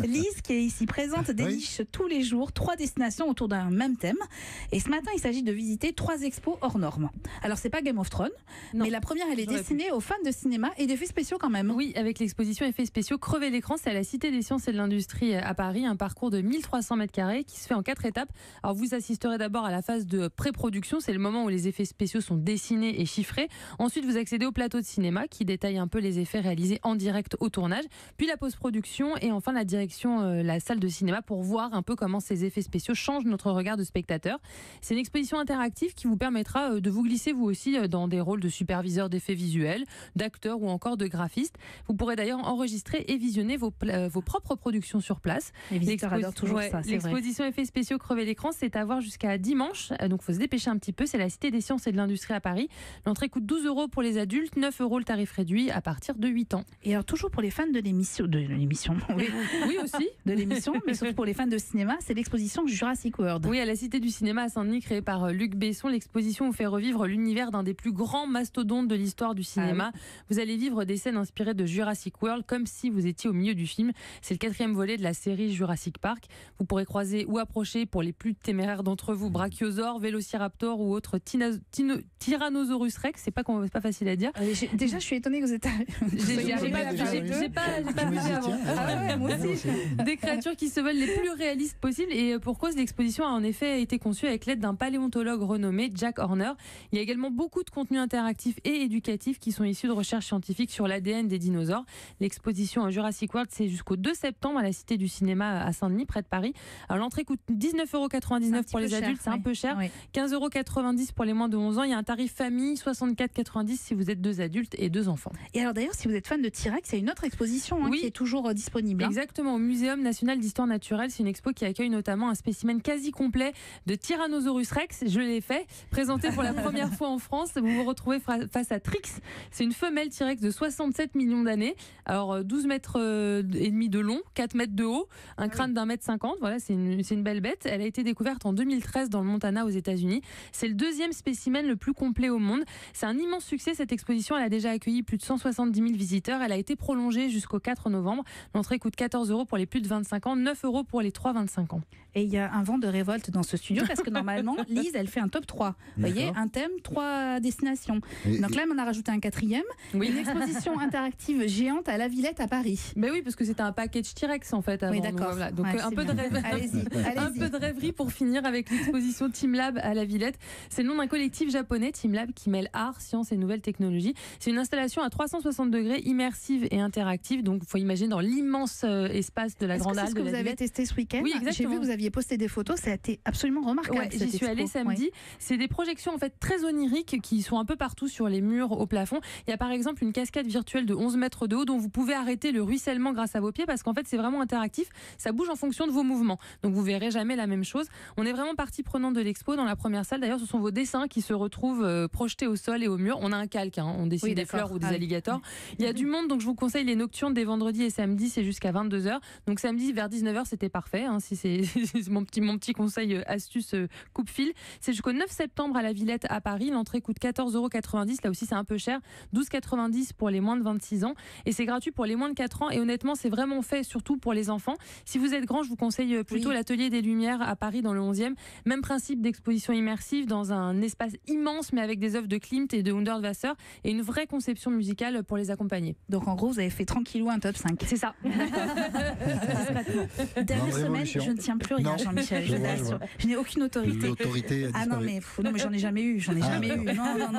Lise, qui est ici présente, déniche tous les jours 3 destinations autour d'un même thème. Et ce matin, il s'agit de visiter 3 expos hors normes. Alors, c'est pas Game of Thrones, mais la première, elle est destinée aux fans de cinéma et d'effets spéciaux quand même. Oui, avec l'exposition Effets spéciaux Crever l'écran, c'est à la Cité des Sciences et de l'Industrie à Paris, un parcours de 1300 mètres carrés qui se fait en 4 étapes. Alors, vous assisterez d'abord à la phase de pré-production, c'est le moment où les effets spéciaux sont dessinés et chiffrés. Ensuite, vous accédez au plateau de cinéma qui détaille un peu les effets réalisés en direct au tournage, puis la post-production et enfin la direction, la salle de cinéma pour voir un peu comment ces effets spéciaux changent notre regard de spectateur. C'est une exposition interactive qui vous permettra de vous glisser vous aussi dans des rôles de superviseur d'effets visuels, d'acteurs ou encore de graphistes. Vous pourrez d'ailleurs enregistrer et visionner vos propres productions sur place. Les visiteurs adorent toujours ça, c'est vrai. L'exposition Effets spéciaux Crever l'écran, c'est à voir jusqu'à dimanche, donc il faut se dépêcher un petit peu. C'est la Cité des Sciences et de l'Industrie à Paris. L'entrée coûte 12 € pour les adultes, 9 € le tarif réduit à partir de 8 ans. Et alors toujours pour les fans de l'émission, oui aussi, de l'émission, mais surtout pour les fans de cinéma, c'est l'exposition Jurassic World. Oui, à la Cité du Cinéma à Saint-Denis, créée par Luc Besson, l'exposition vous fait revivre l'univers d'un des plus grands mastodontes de l'histoire du cinéma. Vous allez vivre des scènes inspirées de Jurassic World comme si vous étiez au milieu du film. C'est le 4e volet de la série Jurassic Park. Vous pourrez croiser ou approcher, pour les plus téméraires d'entre vous, brachiosaures, vélociraptors ou autres Tyrannosaurus Rex. C'est pas facile à dire. Déjà, je suis étonnée que vous êtes. J'ai pas vu avant. Moi aussi. Des créatures qui se veulent les plus réalistes possibles, et pour cause, l'exposition a en effet été conçue avec l'aide d'un paléontologue renommé, Jack Horner. Il y a également beaucoup de contenus interactifs et éducatifs qui sont issus de recherches scientifiques sur l'ADN des dinosaures. L'exposition Jurassic World, c'est jusqu'au 2 septembre à la Cité du Cinéma à Saint-Denis, près de Paris. Alors, l'entrée coûte 19,99 € pour les adultes, c'est un peu cher. 15,90 € pour les moins de 11 ans. Il y a un tarif famille, 64,90 € si vous êtes 2 adultes et 2 enfants. Et alors d'ailleurs, si vous êtes fan de T-Rex, il y a une autre exposition qui est toujours disponible. Exactement, au Muséum National d'Histoire Naturelle. C'est une expo qui accueille notamment un spécimen quasi complet de Tyrannosaurus Rex. Je l'ai fait, présenté pour la première fois en France. Vous vous retrouvez face à Trix. C'est une femelle T-Rex de 67 millions d'années. Alors 12 mètres et demi de long, 4 mètres de haut, un crâne d'1,50 m. Voilà, c'est une belle bête. Elle a été découverte en 2013 dans le Montana aux États-Unis. C'est le 2e spécimen le plus complet au monde. C'est un immense succès, cette exposition. Elle a déjà accueilli plus de 170 000 visiteurs. Elle a été prolongée jusqu'au 4 novembre. L'entrée coûte 14 € pour les plus de 25 ans, 9 € pour les 3-25 ans. Et il y a un vent de révolte dans ce studio parce que normalement, Lise, elle fait un top 3. Vous voyez, un thème, 3 destinations. Donc là, on a rajouté un 4e. Oui. Une exposition interactive géante à la Villette à Paris. Mais oui, parce que c'était un package T-Rex en fait avant. Oui, d'accord. Voilà. Donc un peu de rêverie pour finir avec l'exposition Team Lab à la Villette. C'est le nom d'un collectif japonais, Team Lab, qui mêle art, science et nouvelles technologies. C'est une installation à 360 degrés, immersive et interactive. Donc, il faut imaginer dans l'immense espace de la Grande Halle de la Villette. Est-ce que vous avez testé ce week-end? Oui, exactement. J'ai vu que vous aviez posté des photos. Ça a été absolument remarquable. J'y suis allée samedi. C'est des projections en fait très oniriques qui sont un peu partout sur les murs, au plafond. Il y a par exemple une cascade virtuelle de 11 mètres de haut dont vous pouvez arrêter le ruissellement grâce à vos pieds parce qu'en fait c'est vraiment interactif. Ça bouge en fonction de vos mouvements. Donc vous verrez jamais la même chose. On est vraiment partie prenante de l'expo dans la première salle. D'ailleurs, ce sont vos dessins qui se retrouvent projetés au sol et au mur. On a un calque, on dessine des fleurs ou des alligators. Il y a du monde, donc je vous conseille les nocturnes des vendredis et samedis, c'est jusqu'à 22 h. Donc samedi vers 19 h, c'était parfait. Si c'est mon petit conseil astuce coupe-fil. C'est jusqu'au 9 septembre à la Villette à Paris. L'entrée coûte 14,90 €. Là aussi, c'est un peu cher. 12,90 € pour les moins de 26 ans. Et c'est gratuit pour les moins de 4 ans. Et honnêtement, c'est vraiment fait surtout pour les enfants. Si vous êtes grand, je vous conseille plutôt l'Atelier des Lumières à Paris dans le 11e. Même principe d'exposition immersive dans un espace immense, mais avec des œuvres de Klimt et de Hundertwasser et une vraie conception musicale pour les accompagner. Donc en gros, vous avez fait tranquillou un top 5. C'est ça. Dernière semaine, je ne tiens plus rien, Jean-Michel. Je n'ai aucune autorité. L'autorité a disparu. Non, mais j'en ai jamais eu. Non.